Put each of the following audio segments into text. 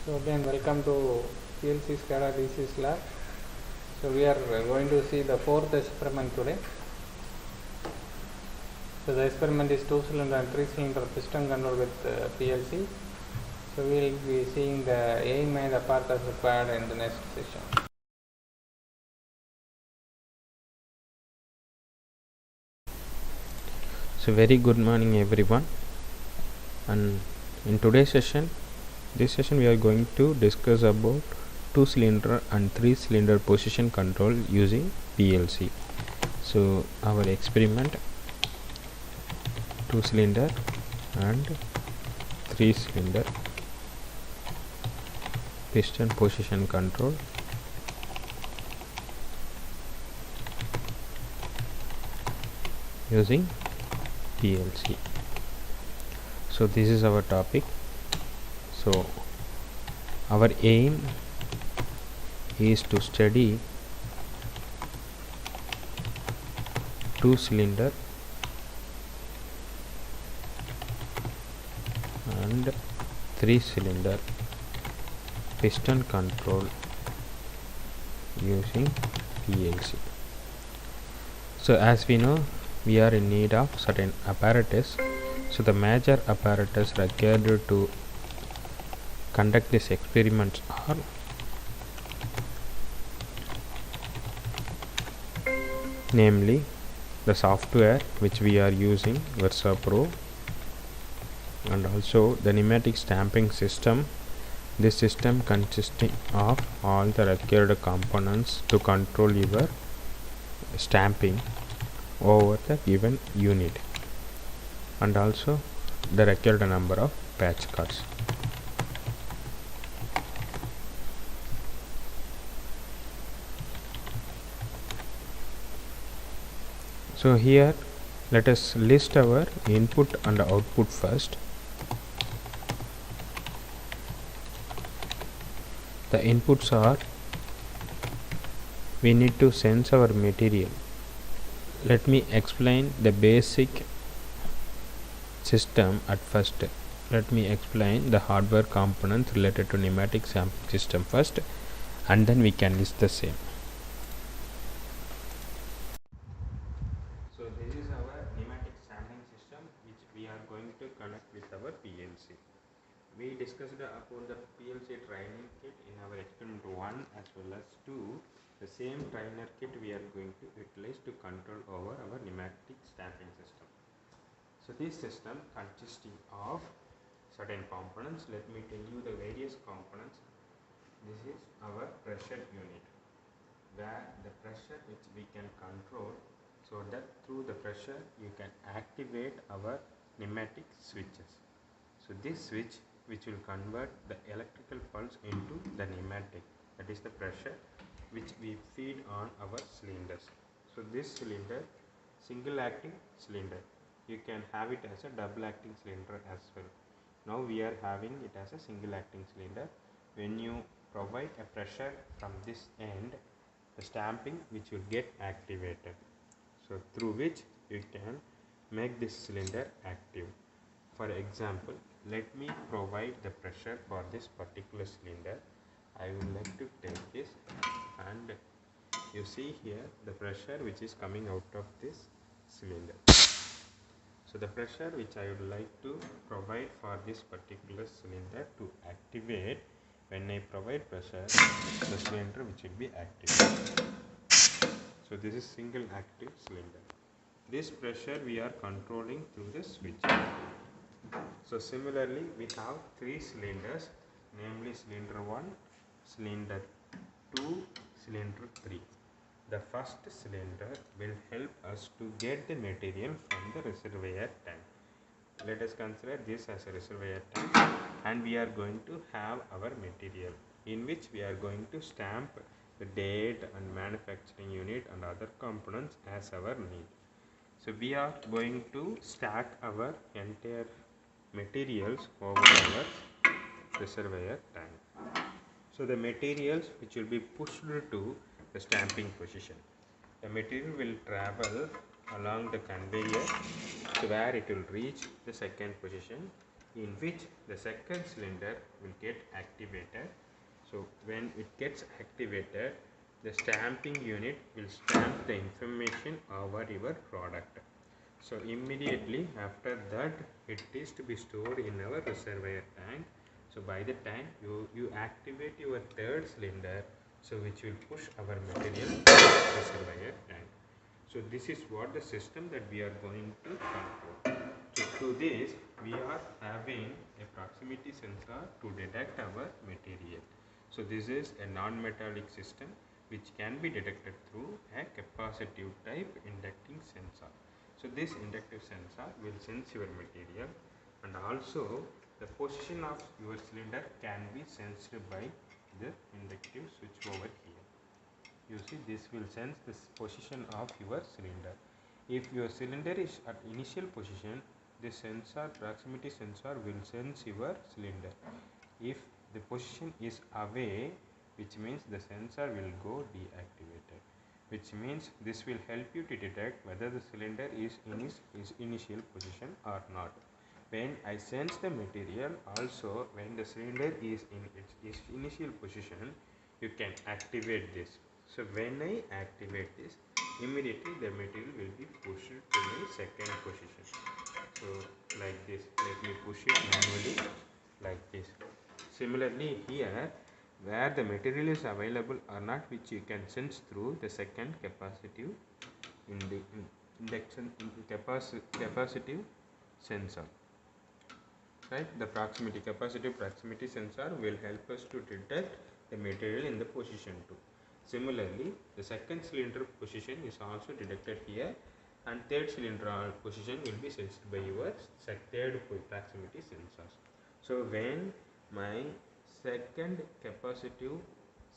So again, welcome to PLC SCADA DC's lab. So we are going to see the fourth experiment today. So the experiment is 2-cylinder and 3-cylinder piston control with PLC. So we will be seeing the aim and apparatus required in the next session. So very good morning everyone, and in today's session, we are going to discuss about 2-cylinder and 3-cylinder position control using PLC. So our experiment 2-cylinder and 3-cylinder piston position control using PLC. So this is our topic. So our aim is to study 2-cylinder and 3-cylinder piston control using PLC. So as we know, we are in need of certain apparatus. So the major apparatus required to conduct this experiment are namely the software which we are using, Versa Pro, and also the pneumatic stamping system. This system consisting of all the required components to control your stamping over the given unit, and also the required number of patch cards. So here let us list our input and output first. The inputs are, we need to sense our material. Let me explain the basic system at first. Let me explain the hardware components related to pneumatic stamping system first, and then we can list the same. So this is our pneumatic stamping system which we are going to connect with our PLC. We discussed about the PLC training kit in our experiment 1 as well as 2. The same trainer kit we are going to utilize to control over our pneumatic stamping system. So this system consisting of certain components. Let me tell you the various components. This is our pressure unit, where the pressure which we can control, so that through the pressure you can activate our pneumatic switches. So this switch which will convert the electrical pulse into the pneumatic, that is the pressure which we feed on our cylinders. So this cylinder, single acting cylinder, you can have it as a double acting cylinder as well. Now we are having it as a single acting cylinder. When you provide a pressure from this end, the stamping which will get activated, so through which you can make this cylinder active. For example, let me provide the pressure for this particular cylinder. I would like to take this, and you see here the pressure which is coming out of this cylinder. So the pressure which I would like to provide for this particular cylinder to activate, when I provide pressure, the cylinder which will be activated. So this is single active cylinder. This pressure we are controlling through the switch. So similarly we have 3 cylinders, namely cylinder 1, cylinder 2, cylinder 3. The first cylinder will help us to get the material from the reservoir tank. Let us consider this as a reservoir tank, and we are going to have our material in which we are going to stamp the date and manufacturing unit and other components as our need. So we are going to stack our entire materials over our reservoir tank. So the materials which will be pushed to the stamping position, the material will travel along the conveyor to where it will reach the second position, in which the second cylinder will get activated. So when it gets activated, the stamping unit will stamp the information over your product. So immediately after that, it is to be stored in our reservoir tank. So by the time you activate your third cylinder, so which will push our material to the reservoir tank. So this is what the system that we are going to control. So to this, we are having a proximity sensor to detect our material. So this is a non-metallic system which can be detected through a capacitive type inducting sensor. So this inductive sensor will sense your material, and also the position of your cylinder can be sensed by the inductive switch over here. You see, this will sense the position of your cylinder. If your cylinder is at initial position, the sensor, proximity sensor, will sense your cylinder. If the position is away, which means the sensor will go deactivated, which means this will help you to detect whether the cylinder is in its initial position or not. When I sense the material, also when the cylinder is in its initial position, you can activate this. So when I activate this, immediately the material will be pushed to the second position. So like this, let me push it manually like this. Similarly here, where the material is available or not, which you can sense through the second capacitive capacitive sensor. Right, the capacitive proximity sensor will help us to detect the material in the position 2. Similarly, the second cylinder position is also detected here, and third cylinder position will be sensed by your third proximity sensors. So when my second capacitive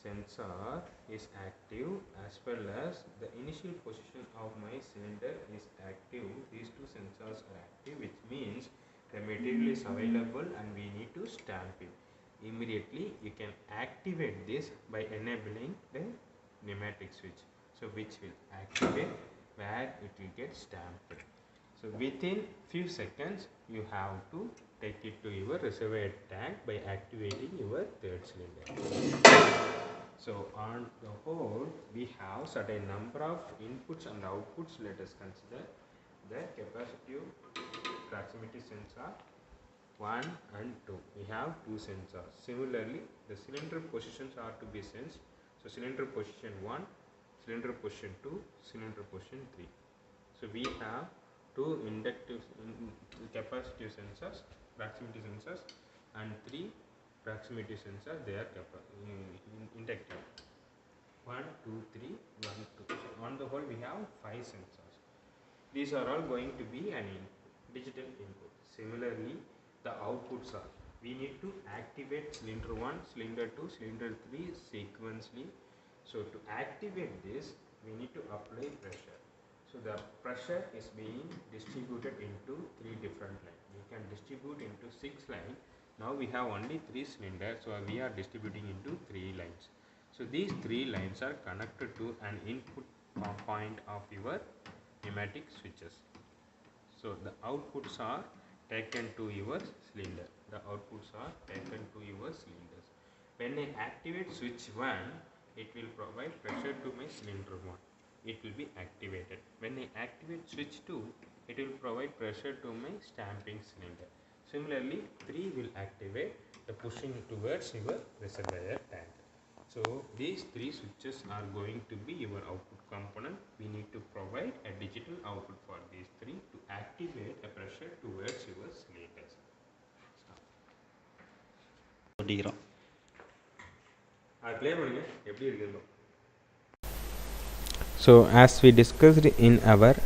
sensor is active as well as the initial position of my cylinder is active, these two sensors are active, which means the material is available and we need to stamp it. Immediately you can activate this by enabling the pneumatic switch, so which will activate where it will get stamped. So within few seconds you have to take it to your reservoir tank by activating your third cylinder. So on the whole, we have certain number of inputs and outputs. Let us consider the capacitive proximity sensor 1 and 2. We have two sensors. Similarly, the cylinder positions are to be sensed. So cylinder position 1, cylinder position 2, cylinder position 3. So we have two inductive capacitive sensors, proximity sensors, and 3 proximity sensors. They are inductive. 1, 2, 3, 1, 2. So on the whole, we have 5 sensors. These are all going to be an digital input. Similarly, the outputs are, we need to activate cylinder 1, cylinder 2, cylinder 3 sequentially. So to activate this, we need to apply pressure. So the pressure is being distributed into 3 different lines. We can distribute into 6 lines. Now we have only 3 cylinders, so we are distributing into 3 lines. So these 3 lines are connected to an input point of your pneumatic switches. So the outputs are taken to your cylinder. The outputs are taken to your cylinders. When I activate switch 1, it will provide pressure to my cylinder 1. It will be activated. When I activate switch 2, it will provide pressure to my stamping cylinder. Similarly, 3 will activate the pushing towards your reservoir tank. So these 3 switches are going to be your output component. We need to provide a digital output for these 3 to activate a pressure towards your cylinders. So as we discussed in our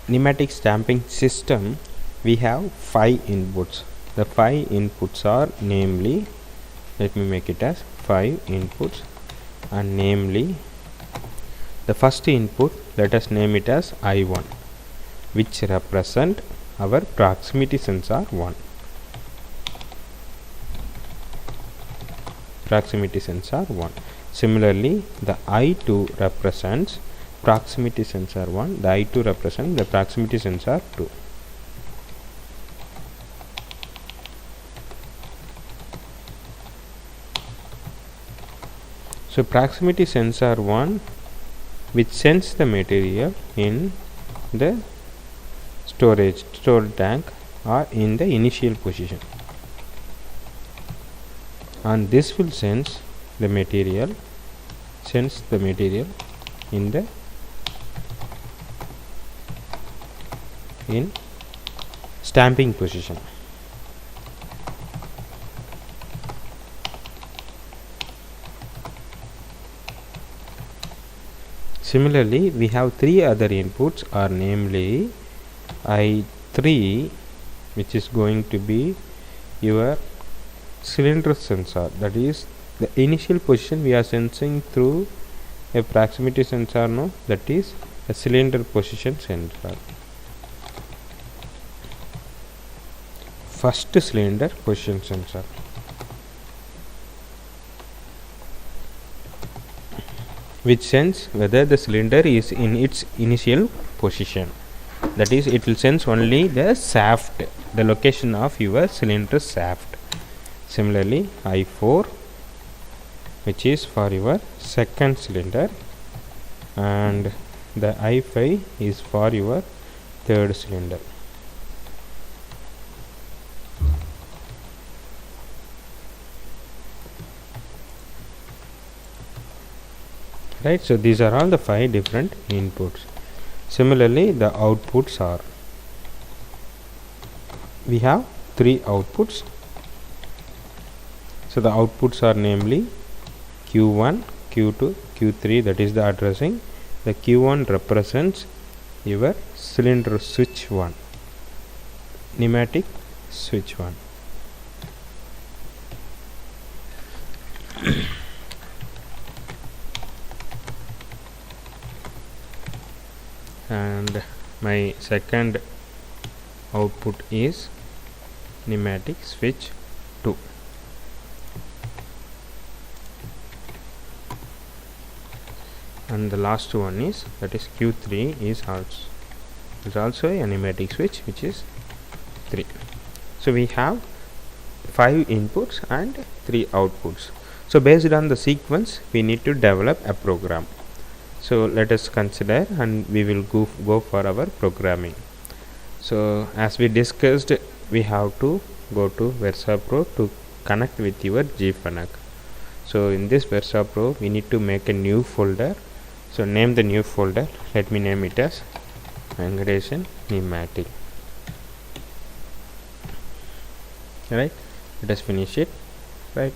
pneumatic stamping system, we have 5 inputs. The 5 inputs are namely, let me make it as 5 inputs, and namely the first input, let us name it as I1, which represent our proximity sensor 1. Proximity sensor 1. Similarly, the I2 represents proximity sensor 1. The I2 represents the proximity sensor 2. So proximity sensor 1, which sends the material in the storage tank or in the initial position, and this will sense the material in the stamping position. Similarly, we have three other inputs, are namely I3, which is going to be your cylinder sensor, that is the initial position we are sensing through a proximity sensor, no, that is a cylinder position sensor. First cylinder position sensor. Which sense whether the cylinder is in its initial position, that is it will sense only the shaft, the location of your cylinder shaft. Similarly, I4, which is for your second cylinder, and the I5 is for your third cylinder. Right, so these are all the 5 different inputs. Similarly, the outputs are, we have 3 outputs. So the outputs are namely Q1, Q2, Q3, that is the addressing. The Q1 represents your cylinder switch 1, pneumatic switch 1. And my second output is pneumatic switch 2. And the last one is, that is Q3, is also a pneumatic switch, which is 3. So we have 5 inputs and 3 outputs. So based on the sequence, we need to develop a program. So let us consider, and we will go for our programming. So as we discussed, we have to go to VersaPro to connect with your GFNAC. So in this VersaPro, we need to make a new folder. So name the new folder. Let me name it as Venkateshan Pneumatic. Right, let us finish it. Right,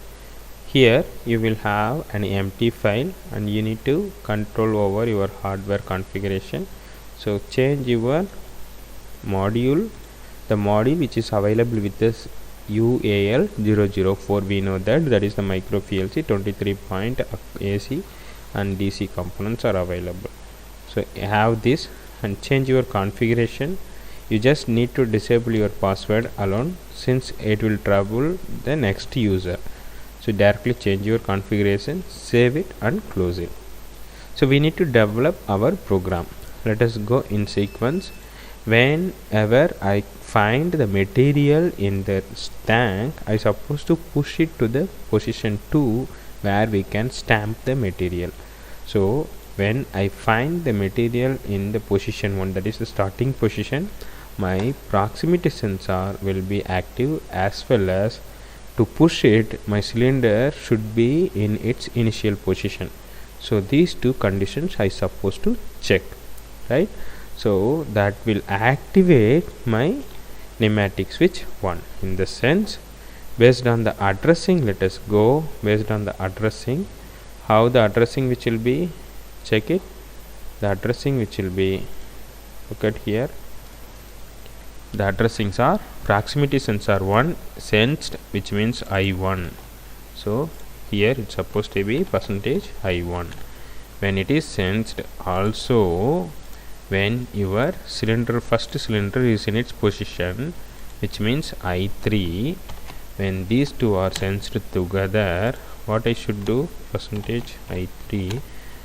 here you will have an empty file, and you need to control over your hardware configuration. So change your module, the module which is available with this UAL004. we know that is the micro PLC 23 point AC and DC components are available. So have this and change your configuration. You just need to disable your password alone, since it will trouble the next user. So directly change your configuration, save it and close it. So we need to develop our program. Let us go in sequence. Whenever I find the material in the tank, I supposed to push it to the position 2, where we can stamp the material. So when I find the material in the position 1, that is the starting position, my proximity sensor will be active, as well as to push it, my cylinder should be in its initial position. So these two conditions I supposed to check, right? So that will activate my pneumatic switch 1. In the sense, based on the addressing, let us go based on the addressing. How the addressing which will be, check it. The addressing which will be, look at here, the addressings are proximity sensor 1 sensed, which means I1. So here it's supposed to be %I1. When it is sensed, also when your first cylinder is in its position, which means I3, when these two are sensed together, what I should do, %I3,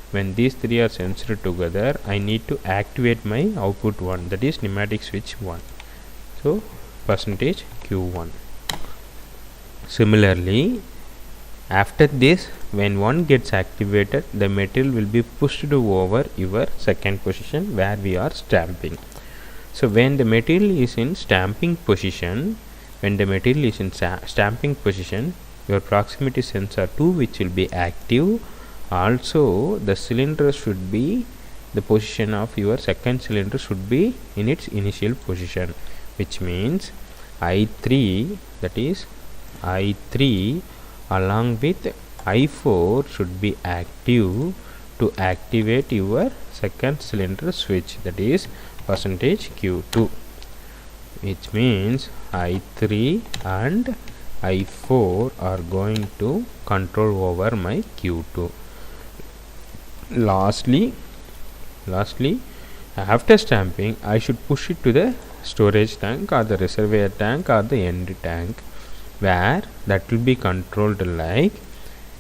when these three are sensed together, I need to activate my output 1, that is pneumatic switch 1. So %Q1. Similarly, After this, when one gets activated, the material will be pushed over your second position where we are stamping. So when the material is in stamping position, your proximity sensor 2, which will be active. Also the cylinder should be, the position of your second cylinder should be in its initial position, which means I3, that is I3 along with I4 should be active to activate your second cylinder switch, that is percentage Q2, which means I3 and I4 are going to control over my Q2. Lastly, after stamping, I should push it to the storage tank or the reservoir tank or the end tank, where that will be controlled like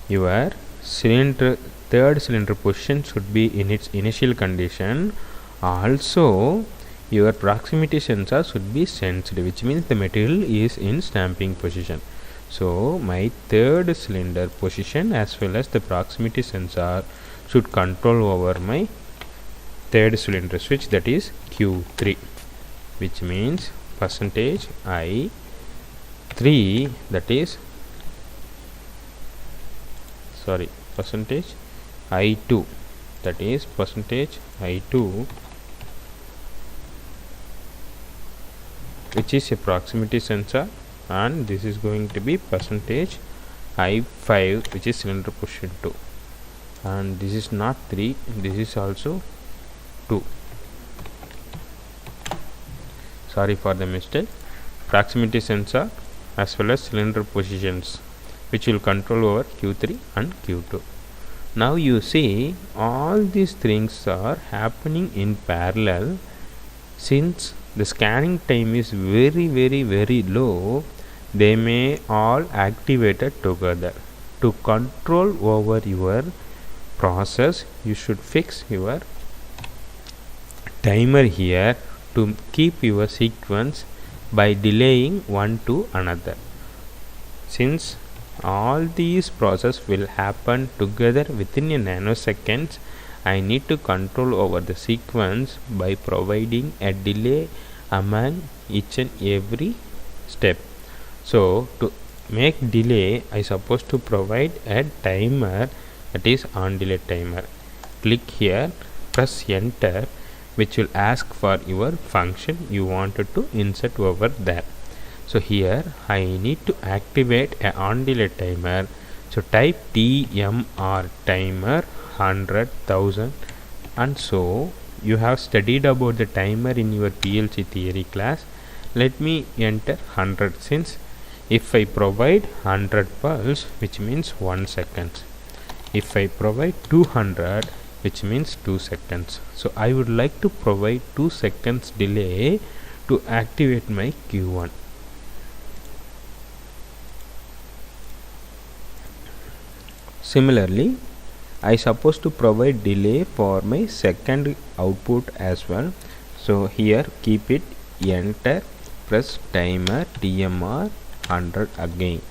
your cylinder, third cylinder position should be in its initial condition. Also your proximity sensor should be sensed, which means the material is in stamping position. So my third cylinder position as well as the proximity sensor should control over my third cylinder switch, that is Q3, which means percentage I3, that is percentage I2, that is percentage I2, which is a proximity sensor, and this is going to be percentage I5, which is cylinder position 2, and this is not 3, this is also 2. Sorry for the mistake. Proximity sensor as well as cylinder positions, which will control over Q3 and Q2. Now you see all these things are happening in parallel. Since the scanning time is very low, they may all activated together. To control over your process, you should fix your timer here to keep your sequence by delaying one to another. Since all these processes will happen together within a nanoseconds, I need to control over the sequence by providing a delay among each and every step. So to make delay, I supposed to provide a timer, that is on delay timer. Click here, press enter, which will ask for your function you wanted to insert over there. So here I need to activate a on delay timer. So type TMR timer 100,000, and so you have studied about the timer in your PLC theory class. Let me enter 100, since if I provide 100 pulse, which means 1 second. If I provide 200, which means 2 seconds. So I would like to provide 2 seconds delay to activate my Q1. Similarly, I supposed to provide delay for my second output as well. So here keep it enter, press timer TMR 100 again,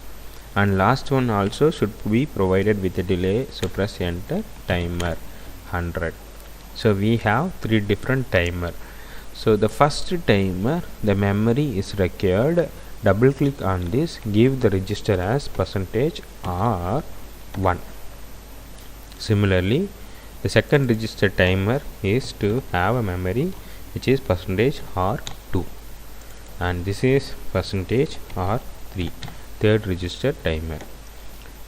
and last one also should be provided with a delay. So press enter, timer 100. So we have 3 different timer. So the first timer, the memory is required. Double click on this, give the register as percentage R1. Similarly, the second register timer is to have a memory which is percentage R2, and this is percentage R3, third register timer.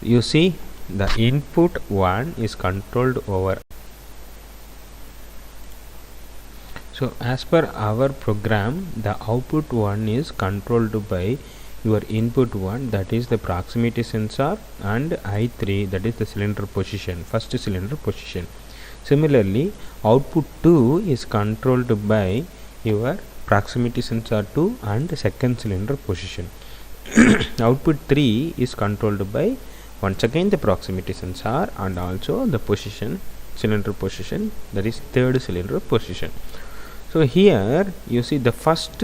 You see the input 1 is controlled over. So as per our program, the output 1 is controlled by your input 1, that is the proximity sensor, and I3, that is the cylinder position, first cylinder position. Similarly, output 2 is controlled by your proximity sensor 2 and the second cylinder position. Output 3 is controlled by once again the proximity sensor and also the position, cylinder position, that is third cylinder position. So here you see the first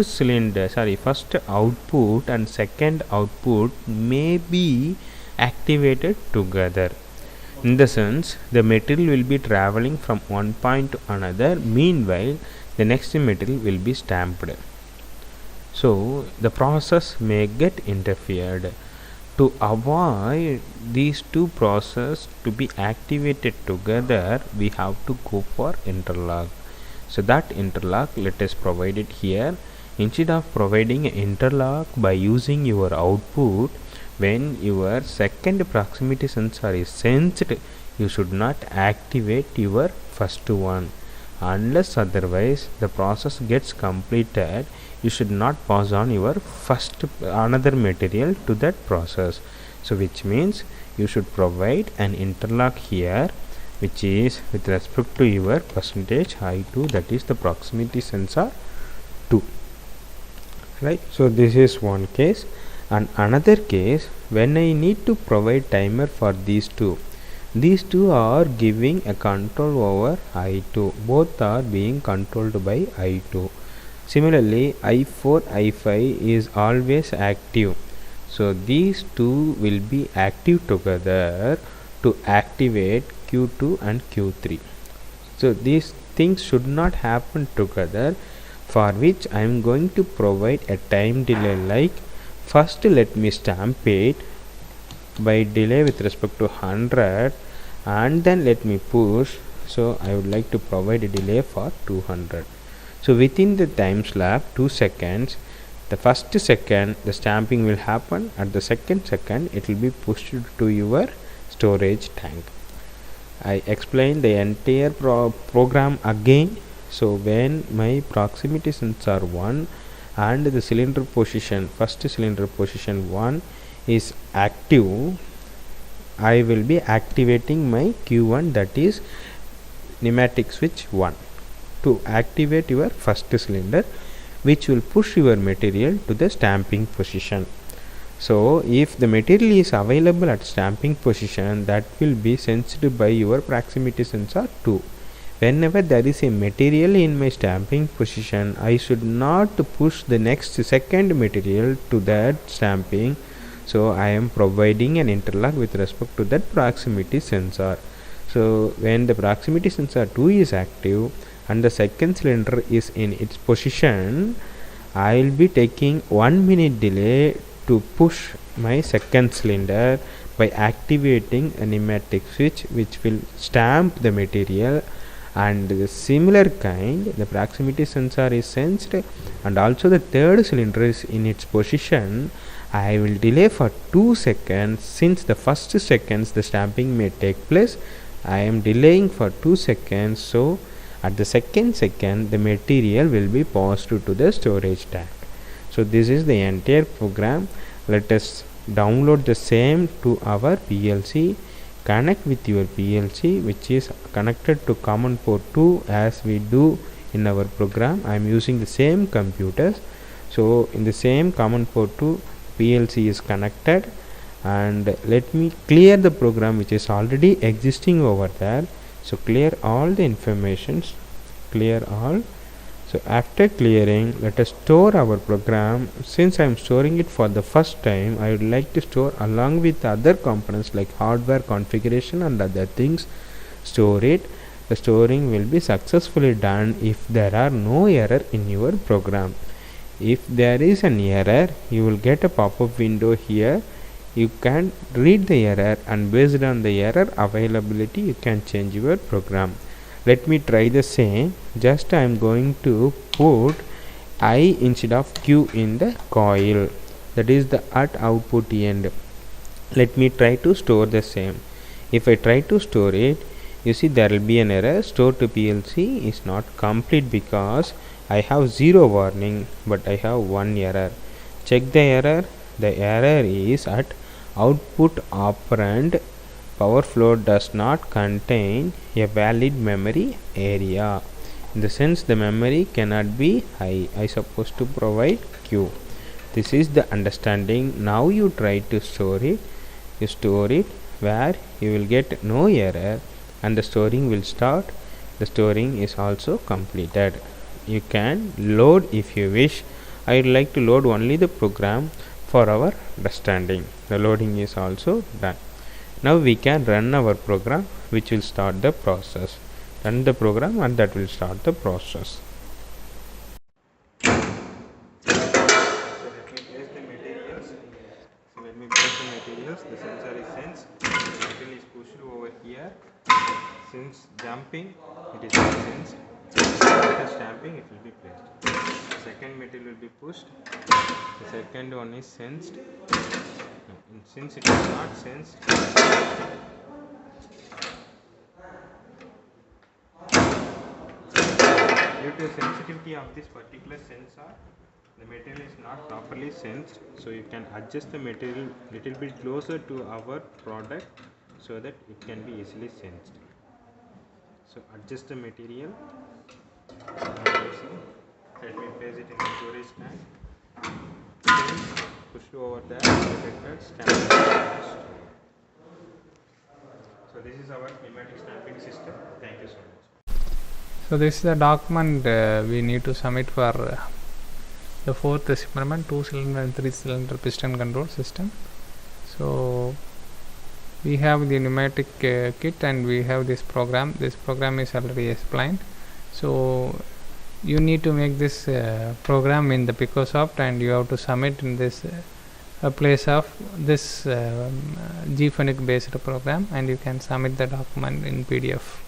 output and second output may be activated together. In the sense, the material will be traveling from one point to another, meanwhile the next material will be stamped. So the process may get interfered. To avoid these two processes to be activated together, we have to go for interlock. So that interlock, let us provide it here. Instead of providing an interlock by using your output, when your second proximity sensor is sensed, you should not activate your first one. Unless otherwise the process gets completed, you should not pass on your first another material to that process. So which means you should provide an interlock here, which is with respect to your percentage I2, that is the proximity sensor 2, right? So this is one case. And another case, when I need to provide timer for these two are giving a control over I2, both are being controlled by I2. Similarly, I4, I5 is always active, so these two will be active together to activate Q2 and Q3. So these things should not happen together, for which I am going to provide a time delay. Like, first let me stamp it by delay with respect to 100, and then let me push. So I would like to provide a delay for 200. So within the time slab 2 seconds, the first second the stamping will happen, at the second second it will be pushed to your storage tank. I explained the entire program again. So when my proximity sensor 1 and the cylinder position, first cylinder position 1 is active, I will be activating my Q1, that is pneumatic switch 1, to activate your first cylinder, which will push your material to the stamping position. So if the material is available at stamping position, that will be sensed by your proximity sensor 2. Whenever there is a material in my stamping position, I should not push the next second material to that stamping. So I am providing an interlock with respect to that proximity sensor. So when the proximity sensor 2 is active and the second cylinder is in its position, I will be taking 1 minute delay to push my second cylinder by activating a pneumatic switch, which will stamp the material. And the similar kind, the proximity sensor is sensed and also the third cylinder is in its position. I will delay for 2 seconds. Since the first seconds the stamping may take place, I am delaying for 2 seconds. So at the second second the material will be passed to the storage tank. So this is the entire program. Let us download the same to our PLC. Connect with your PLC, which is connected to common port 2 as we do in our program. I am using the same computers. So in the same common port 2, PLC is connected, and let me clear the program which is already existing over there. So clear all the informations, clear all. So after clearing, let us store our program. Since I am storing it for the first time, I would like to store along with other components like hardware configuration and other things. Store it. The storing will be successfully done if there are no error in your program. If there is an error, you will get a pop-up window here. You can read the error, and based on the error availability you can change your program. Let me try the same. Just I am going to put I instead of Q in the coil, that is the at output end. Let me try to store the same. If I try to store it, you see there will be an error. Store to PLC is not complete because I have 0 warning, but I have 1 error. Check the error. The error is at output operand power flow does not contain a valid memory area. In the sense the memory cannot be high. I supposed to provide Q. This is the understanding. Now you try to store it. You store it where you will get no error, and the storing will start. The storing is also completed. You can load if you wish. I would like to load only the program. for our understanding. The loading is also done. Now we can run our program, which will start the process. Run the program and that will start the process. So let me place the materials. So when we place the materials, the sensor is sensed. The material is pushed over here. Since jumping, it is not sensed. After stamping, it will be placed. The second material will be pushed. The second one is sensed. And since it is not sensed, due to the sensitivity of this particular sensor, the material is not properly sensed. So you can adjust the material little bit closer to our product so that it can be easily sensed. So adjust the material. Let me place it in the storage tank. Push over there, protected, stamping. So this is our pneumatic stamping system. Thank you so much. So this is the document we need to submit for the fourth experiment, 2-cylinder and 3-cylinder piston control system. So we have the pneumatic kit and we have this program. This program is already explained. So you need to make this program in the Picosoft and you have to submit in this place of this GPhonic based program, and you can submit the document in PDF.